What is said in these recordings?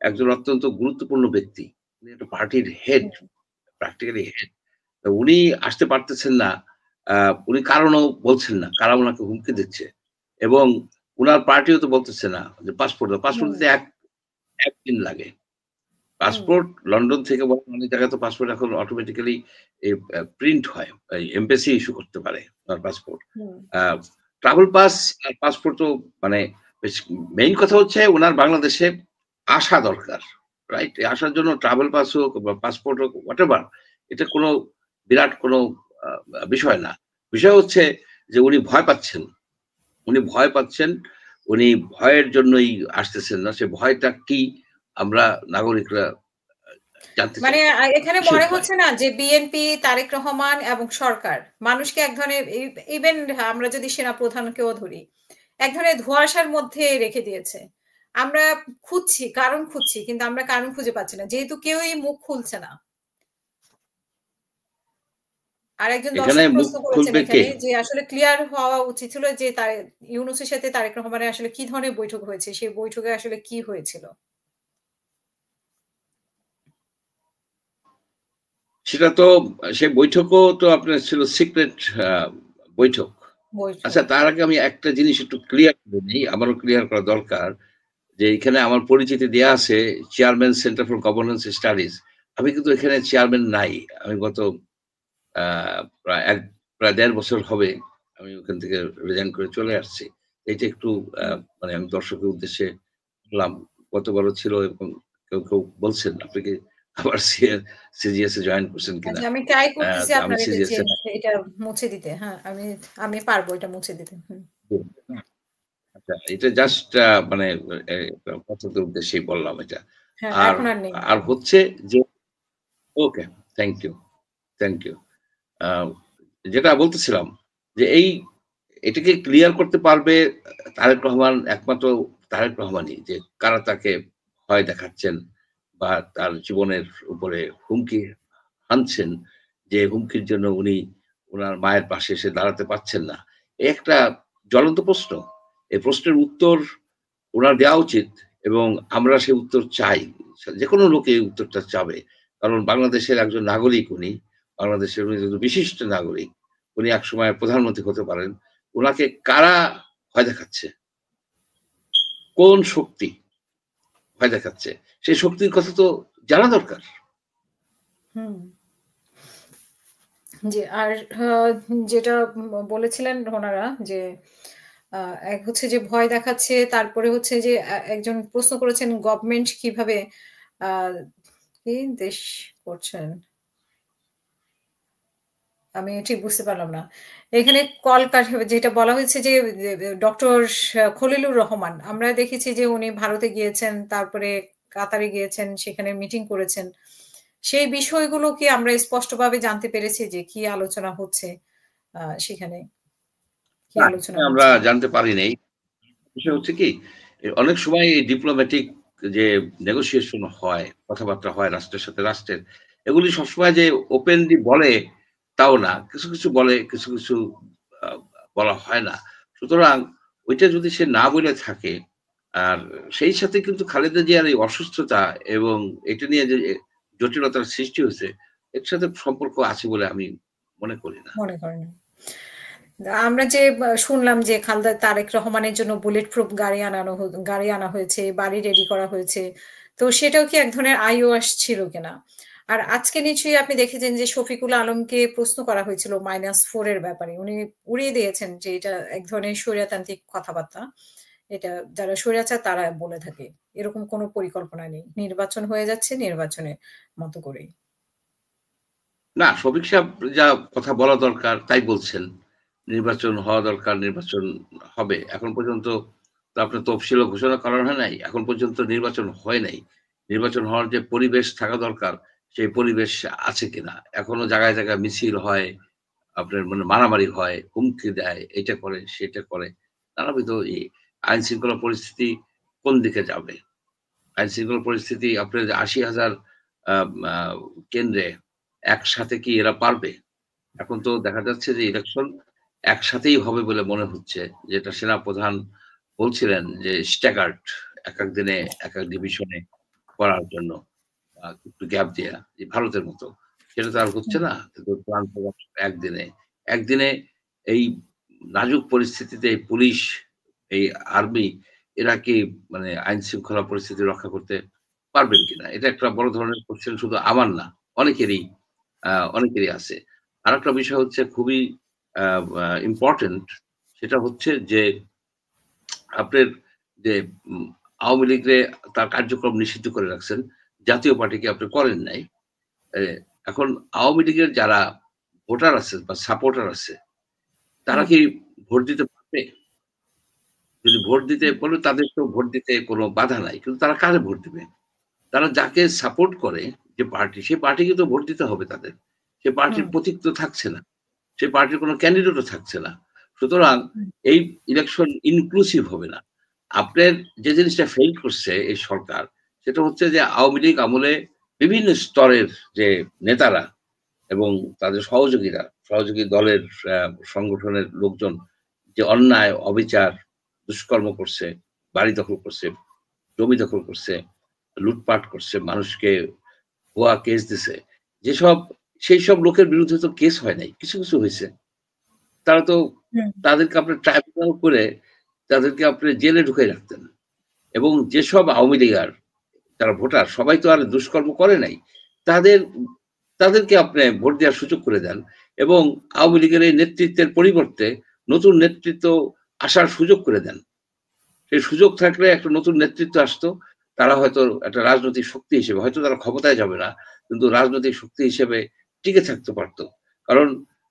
একজন অত্যন্ত গুরুত্বপূর্ণ ব্যক্তি। উনি একটা পার্টির হেড, প্র্যাকটিক্যালি হেড। তো উনি আসতে পারতেছেন না। আ উনি কারণও বলছেন না। কারা উনাকে হুমকি দিচ্ছে। এবং উনার পার্টিও তো বলতেছে না যে পাসপোর্ট দাও। পাসপোর্ট হুম, দিতে ১ দিন লাগে। হুম, পাসপোর্ট লন্ডন থেকে বলেন অনেক জায়গায় তো পাসপোর্ট এখন অটোমেটিক্যালি প্রিন্ট হয়। এমবাসি ইস্যু করতে পারে পাসপোর্ট। হুম, আ ট্রাভেল পাস আর পাসপোর্ট তো মানে মেইন কথা হচ্ছে উনার বাংলাদেশে আসা দরকার। রাইট? আসার জন্য ট্রাভেল পাস হোক বা পাসপোর্ট হোক হোয়াটএভার এটা কোন বিরাট কোন আ বিষয় না। বিষয় হচ্ছে যে উনি ভয় পাচ্ছেন। উনি ভয় পাচ্ছেন। উনি ভয়ের জন্যই আসতেছেন না। সে ভয়টা কি আমরা নাগরিকরা জানতে মানে চাই। এখানে কিসের মনে ভয়? হচ্ছে না যে বিএনপি, তারেক রহমান এবং সরকার মানুষকে এক ধরনের ইভেন আমরা যদি সেনা প্রধানকেও ধরি, এক ধরনের ধোঁয়াশার মধ্যে রেখে দিয়েছে। আমরা খুঁজছি, কারণ খুঁজছি কিন্তু আমরা কারণ খুঁজে পাচ্ছি না। যেহেতু কেউই মুখ খুলছে না। আরেকজন এখানে দর্শক মুখ প্রশ্ন করেছেন খুলবে কে? এখানে যে আসলে ক্লিয়ার হওয়া উচিত ছিল যে ইউনূসের সাথে তারেক রহমানের আসলে কি ধরনের বৈঠক হয়েছে? সেই বৈঠকে আসলে কি হয়েছিল? সেটা তো সে বৈঠকও তো আপনার ছিল সিক্রেট আ বৈঠক। আচ্ছা বৈঠক। তার আগে আমি একটা জিনিস একটু ক্লিয়ার করে নেই। আমারও ক্লিয়ার করা দরকার। যে এখানে আমার পরিচিতি দেয়া আছে chairman centre for governance studies. আমি কিন্তু এখানে চেয়ারম্যান নাই। আমি গত আ প্রায় ১.৫ বছর হবে আমি ওখান থেকে রিজাইন করে চলে আসছি। এটা একটু আ হুম। মানে আমি দর্শকের উদ্দেশ্যে বললাম। গতবারও ছিল এবং কেউ বলছেন আপনি কি আবার সিজিএস এ জয়েন করছেন কিনা? আচ্ছা আমি ট্রাই করতেছি তো আমি আপনার এটা সিজিএস এ এটা মুছে দিতে। হ্যাঁ, আমি পারবো এটা মুছে দিতে। হুম। আচ্ছা এটা জাস্ট মানে কথার উদ্দেশ্যেই বললাম এটা। হ্যাঁ, আর এখন আর নেই। আর হচ্ছে যে ওকে, থ্যাংক ইউ, থ্যাংক ইউ। আ যেটা বলতেছিলাম যে এটাকে ক্লিয়ার করতে পারবে তারেক রহমান একমাত্র তারেক রহমানই যে কারা তাকে ভয় দেখাচ্ছেন বা তার জীবনের উপরে হুমকি হানছেন যে হুমকির জন্য উনি উনার মায়ের পাশে এসে দাঁড়াতে পারছেন না। এ একটা জ্বলন্ত প্রশ্ন। এই প্রশ্নের উত্তর উনার দেওয়া উচিত এবং আমরা সেই উত্তর চাই। যেকোনো লোক এই উত্তরটা চাবে। কারণ বাংলাদেশের একজন নাগরিক উনি। বাংলাদেশের উনি একজন বিশিষ্ট নাগরিক। উনি একসময় প্রধানমন্ত্রী হতে পারেন। উনাকে কারা ভয় দেখাচ্ছে? কোন শক্তি ভয় দেখাচ্ছে? সেই শক্তির কথা তো জানা দরকার। হুম। জি, আর আ যেটা বলেছিলেন ওনারা যে আ এক হচ্ছে যে ভয় দেখাচ্ছে, তারপরে হচ্ছে যে একজন প্রশ্ন করেছেন গভর্নমেন্ট কিভাবে আ কি দেশ করছেন? আমি ঠিক বুঝতে পারলাম না। এখানে যেটা বলা হয়েছে যে ডক্টর খলিলুর রহমান। আমরা দেখেছি যে উনি ভারতে গিয়েছেন, তারপরে কাতারে গিয়েছেন, সেখানে মিটিং করেছেন। সেই বিষয়গুলো কি আমরা স্পষ্টভাবে জানতে পেরেছি যে কি আলোচনা হচ্ছে সেখানে? কি না, আলোচনা এটা আমরা হচ্ছে? জানতে পারি নাই। বিষয় হচ্ছে কি, অনেক সময় এই ডিপ্লোম্যাটিক যে নেগোশিয়েশন হয়, কথাবার্তা হয় রাষ্ট্রের সাথে রাষ্ট্রের, এগুলি সবসময় যে ওপেনলি বলে তাও না। কিছু বলে, কিছু আ বলা হয় না। সুতরাং ওইটা যদি সে না বলে থাকে, আর সেই সাথে কিন্তু খালেদা জিয়ার এই অসুস্থতা এবং এটা নিয়ে যে জটিলতার সৃষ্টি হয়েছে, এর সাথে সম্পর্ক আছে বলে আমি মনে করি না। মনে করেন? আমরা যে শুনলাম যে খালেদা তারেক রহমানের জন্য বুলেট প্রুফ গাড়ি আনা হয়েছে, বাড়ি রেডি করা হয়েছে। তো সেটাও কি এক ধরনের আইওয়াস ছিল কিনা? আর আজকে নিশ্চয়ই আপনি দেখেছেন যে শফিকুল আলমকে প্রশ্ন করা হয়েছিল -4 এর ব্যাপারে। উনি উড়িয়ে দিয়েছেন যে এটা এক ধরনের স্বৈরতান্ত্রিক কথাবার্তা। এটা যারা স্বৈরাচার তারা বলে থাকে। এরকম কোনো পরিকল্পনা নেই। নির্বাচন হয়ে যাচ্ছে নির্বাচনের মতো করেই। না, শফিক সাহেব যা কথা বলা দরকার তাই বলছেন। নির্বাচন হওয়া দরকার, নির্বাচন হবে। এখন পর্যন্ত তো আপনার তফসিলও ঘোষণা করা হয় নাই। এখন পর্যন্ত নির্বাচন হয় নাই। নির্বাচন হওয়ার যে পরিবেশ থাকা দরকার, সেই পরিবেশ আছে কিনা? এখনো জায়গায় মিছিল হয়, আপনার মানে মারামারি হয়, হুমকি দেয়, এটা করে, সেটা করে। নানাবিধ আইন শৃঙ্খলা পরিস্থিতি কোন দিকে যাবে? আইন শৃঙ্খলা পরিস্থিতি আপনার যে ৮০,০০০ আম আ কেন্দ্রে একসাথে কি এরা পারবে? এখন তো দেখা যাচ্ছে যে ইলেকশন একসাথেই হবে বলে মনে হচ্ছে। যেটা সেনাপ্রধান বলছিলেন যে স্ট্যাগার্ড একেক দিনে একেক ডিভিশনে করার জন্য একটু গ্যাপ দেয়া, যে ভারতের মতো, সেটা তো আর হচ্ছে না। একদিনে এই নাজুক পরিস্থিতিতে পুলিশ, এই আর্মি, এরা কি মানে আইন শৃঙ্খলা পরিস্থিতি রক্ষা করতে পারবেন কিনা? এটা একটা বড় ধরনের কোশ্চেন, শুধু আমার না, অনেকেরই আছে। আরেকটা বিষয় হচ্ছে খুবই ইম্পোর্টেন্ট, সেটা হচ্ছে যে আপনার যে আওয়ামী লীগরে তার কার্যক্রম নিষিদ্ধ করে রাখছেন, জাতীয় পার্টিকে আপনি করেন নাই। এখন আওয়ামী লীগের যারা ভোটার আছে বা সাপোর্টার আছে, তারা কি ভোট দিতে পারবে? যদি ভোট দিতে বলে, তাদের তো ভোট দিতে কোনো বাধা নাই, কিন্তু তারা কারে ভোট দিবে? তারা যাকে সাপোর্ট করে, যে পার্টি, সেই পার্টিকে তো ভোট দিতে হবে তাদের। সে পার্টির প্রতীক তো থাকছে না, সে পার্টির কোনো ক্যান্ডিডেটও থাকছে না। সুতরাং এই ইলেকশন ইনক্লুসিভ হবে না। আপনার যে জিনিসটা ফেল করছে এই সরকার, সেটা হচ্ছে যে আওয়ামী লীগ আমলে বিভিন্ন স্তরের যে নেতারা এবং তাদের সহযোগী দলের সংগঠনের লোকজন যে অন্যায়, অবিচার, দুষ্কর্ম করছে, বাড়ি দখল করছে, জমি দখল করছে, লুটপাট করছে, মানুষকে ভুয়া কেস দিছে, সেই সব লোকের বিরুদ্ধে তো কেস হয় নাই, কিছু হয়েছে। তারা তো, তাদেরকে আপনি ট্রাইব্যুনাল করে তাদেরকে আপনি জেলে ঢুকাই রাখতেন। এবং যেসব আওয়ামী লীগার যারা ভোটার, সবাই তো আর দুষ্কর্ম করে নাই, তাদেরকে আপনি ভোট দেওয়ার সুযোগ করে দেন, এবং আওয়ামী লীগের এই নেতৃত্বের পরিবর্তে নতুন নেতৃত্ব আসার সুযোগ করে দেন। সেই সুযোগ থাকলে একটা নতুন নেতৃত্ব আসতো, তারা হয়তো একটা রাজনৈতিক শক্তি হিসেবে, হয়তো তারা ক্ষমতায় যাবে না, কিন্তু রাজনৈতিক শক্তি হিসেবে টিকে থাকতে পারতো। কারণ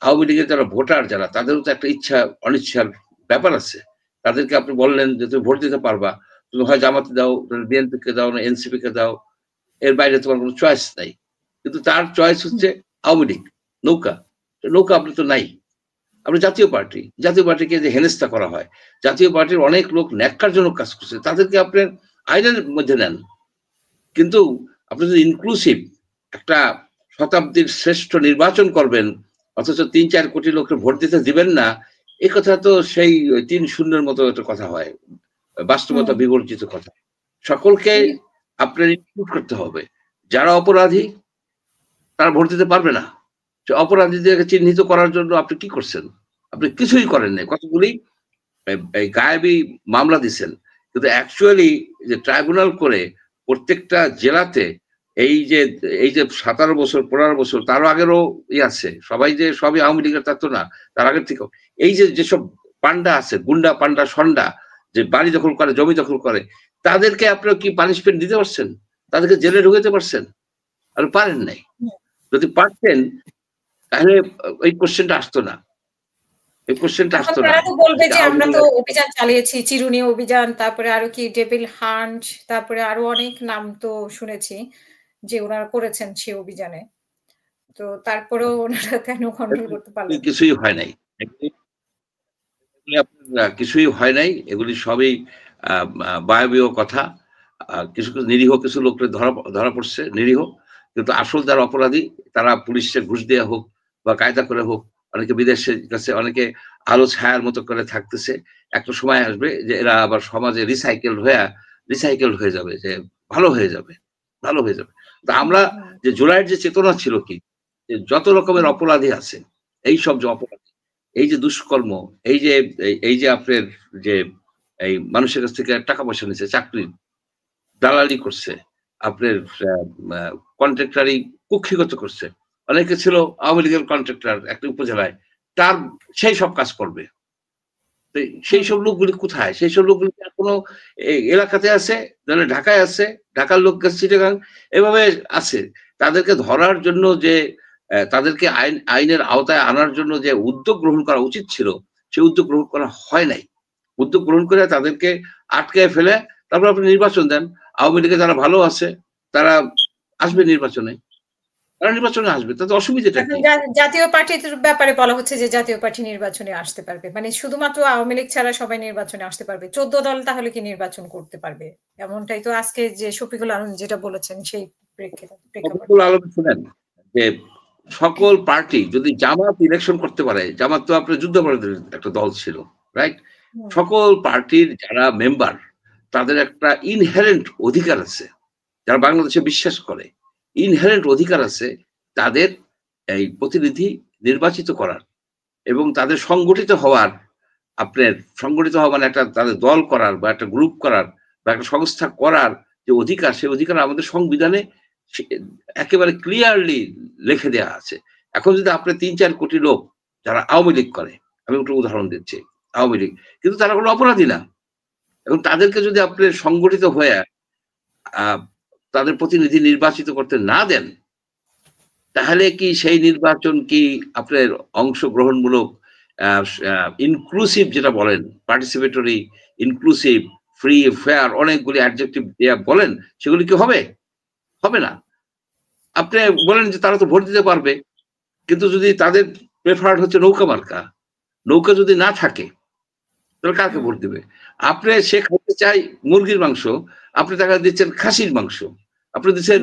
আওয়ামী লীগের যারা ভোটার, যারা, তাদেরও তো একটা ইচ্ছা অনিচ্ছার ব্যাপার আছে। তাদেরকে আপনি বললেন যে তুমি ভোট দিতে পারবা, তুমি হয় জামাতে দাও, বিএনপি কে দাও, না এনসিপি কে দাও, এর বাইরে তোমার কোনো চয়েস নাই। কিন্তু তার চয়েস হচ্ছে আওয়ামী লীগ, নৌকা আপনি তো নাই। আপনি জাতীয় পার্টিকে যে হেনস্থা করা হয়, জাতীয় পার্টির অনেক লোক ন্যাক্কারজনক কাজ করছে, তাদেরকে আপনি আইনের মধ্যে নেন। কিন্তু আপনি যদি ইনক্লুসিভ একটা শতাব্দীর শ্রেষ্ঠ নির্বাচন করবেন, অথচ ৩-৪ কোটি লোককে ভোট দিতে দিবেন না, এ কথা তো সেই ৩-০ মতো একটা কথা হয়, বাস্তবতা বিবর্জিত কথা। সকলকে আপনার ইনক্লুড করতে হবে। যারা অপরাধী, তারা ভোট দিতে পারবে না। অপরাধীদেরকে চিহ্নিত করার জন্য আপনি কি করছেন? আপনি কিছুই করেন নাই। কতগুলি গায়েবী মামলা দিচ্ছেন, কিন্তু অ্যাকচুয়ালি যে ট্রাইব্যুনাল করে প্রত্যেকটা জেলাতে এই যে 17 বছর 15 বছর, তারও আগেরও আছে, সবই আওয়ামী লীগের, তা তো না, তার আগের থেকেও এই যেসব পান্ডা আছে, গুন্ডা পান্ডা সন্ডা, যে বাড়ি দখল করে, জমি দখল করে, তাদেরকে আপনারা কি পানিশমেন্ট দিতে পারছেন? তাদেরকে জেলে ঢুকাতে পারছেন? আর পারেন নাই। যদি পারতেন, তাহলে এই কোশ্চেনটা আসতো না। তারা তো বলবে যে আমরা তো অভিযান চালিয়েছি, চিরুনি অভিযান, তারপরে আরো কি ডেভিল হান্ট, তারপরে আরো অনেক নাম তো শুনেছি যে ওনারা করেছেন সেই অভিযানে। তো তারপরেও ওনারা কেন কন্ট্রোল করতে পারলেন? কিছুই হয় নাই। কিছুই হয় নাই। এগুলি সবই বায়বীয় কথা। কিছু নিরীহ কিছু লোক ধরা পড়ছে, নিরীহ। কিন্তু আসল যারা অপরাধী, তারা পুলিশে ঘুষ দেওয়া হোক বা কায়দা করে হোক, অনেকে বিদেশের কাছে, অনেকে আলো ছায়ার মতো করে থাকতেছে। একটা সময় আসবে যে এরা আবার সমাজে রিসাইকেল হয়ে যাবে, যে ভালো হয়ে যাবে। তো আমরা যে জুলাইয়ের যে চেতনা ছিল কি, যে যত রকমের অপরাধী আছে, এই সব যে অপরাধী, এই যে দুষ্কর্ম, এই যে আপনার যে এই মানুষের কাছ থেকে টাকা পয়সা নিচ্ছে, চাকরি দালালি করছে, আপনার কন্ট্রাক্টারি কুক্ষিগত করছে, অনেকে ছিল আওয়ামী লীগের কন্ট্রাক্টর একটা উপজেলায়, তার সেই সব কাজ করবে। সেই সব লোকগুলি কোথায়? সেই সব লোকগুলি এখনো এলাকাতে আছে, ঢাকায় আছে, ঢাকার লোক চিটাগাং, এভাবে আছে। তাদেরকে ধরার জন্য যে, তাদেরকে আইনের আওতায় আনার জন্য যে উদ্যোগ গ্রহণ করা উচিত ছিল, সেই উদ্যোগ গ্রহণ করা হয় নাই। উদ্যোগ গ্রহণ করে তাদেরকে আটকায় ফেলে তারপর আপনি নির্বাচন দেন। আওয়ামী লীগে যারা ভালো আছে, তারা আসবে নির্বাচনে, আসবে, তাতে অসুবিধাটা কি? জাতীয় পার্টির ব্যাপারে বলা হচ্ছে যে জাতীয় পার্টি নির্বাচনে আসতে পারবে, মানে শুধুমাত্র আওয়ামী লীগ ছাড়া সবাই নির্বাচনে আসতে পারবে। 14 দল তাহলে কি নির্বাচন করতে পারবে? এমনটাই তো আজকে যে শফিকুল আলম যেটা বলেছেন, সেই প্রেক্ষাপটে শুনেন যে সকল পার্টি যদি জামাত ইলেকশন করতে পারে, জামাত তো আপনার যুদ্ধাপরাধীর একটা দল ছিল, রাইট? সকল পার্টির যারা মেম্বার, তাদের একটা ইনহেরেন্ট অধিকার আছে, যারা বাংলাদেশে বিশ্বাস করে ইনহেরেন্ট অধিকার আছে তাদের এই প্রতিনিধি নির্বাচিত করার এবং তাদের সংগঠিত হওয়ার, আপনার সংগঠিত হওয়া মানে একটা তাদের দল করার বা একটা গ্রুপ করার বা একটা সংস্থা করার যে অধিকার, সেই অধিকার আমাদের সংবিধানে একেবারে ক্লিয়ারলি লিখে দেওয়া আছে। এখন যদি আপনি ৩-৪ কোটি লোক যারা আওয়ামী লীগ করে, আমি একটু উদাহরণ দিচ্ছি, আওয়ামী লীগ কিন্তু তারা কোনো অপরাধী না, এবং তাদেরকে যদি আপনি সংগঠিত হয়ে তাদের প্রতিনিধি নির্বাচিত করতে না দেন, তাহলে কি সেই নির্বাচন কি আপনার অংশগ্রহণমূলক, ইনক্লুসিভ যেটা বলেন, পার্টিসিপেটরি, ইনক্লুসিভ, ফ্রি, ফেয়ার, অনেকগুলি অ্যাডজেক্টিভ বলেন, সেগুলি কি হবে? হবে না। আপনি বলেন যে তারা তো ভোট দিতে পারবে, কিন্তু যদি তাদের প্রেফার্ড হচ্ছে নৌকা মার্কা, নৌকা যদি না থাকে তাহলে কাকে ভোট দিবে? আপনি সে খাইতে চাই মুরগির মাংস, আপনি তাকে দিচ্ছেন খাসির মাংস, আপনি দিচ্ছেন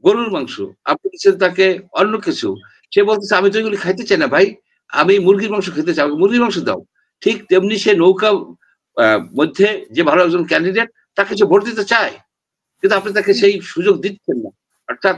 গরুর মাংস, আপনি দিচ্ছেন তাকে অন্য কিছু। সে বলতেছে আমি তো এগুলি খাইতে চাই না ভাই, আমি মুরগির মাংস খেতে চাই, মুরগির মাংস দাও। ঠিক তেমনি সে নৌকা মধ্যে যে ভালো একজন ক্যান্ডিডেট, তাকে সে ভোট দিতে চায়, কিন্তু আপনি তাকে সেই সুযোগ দিচ্ছেন না। অর্থাৎ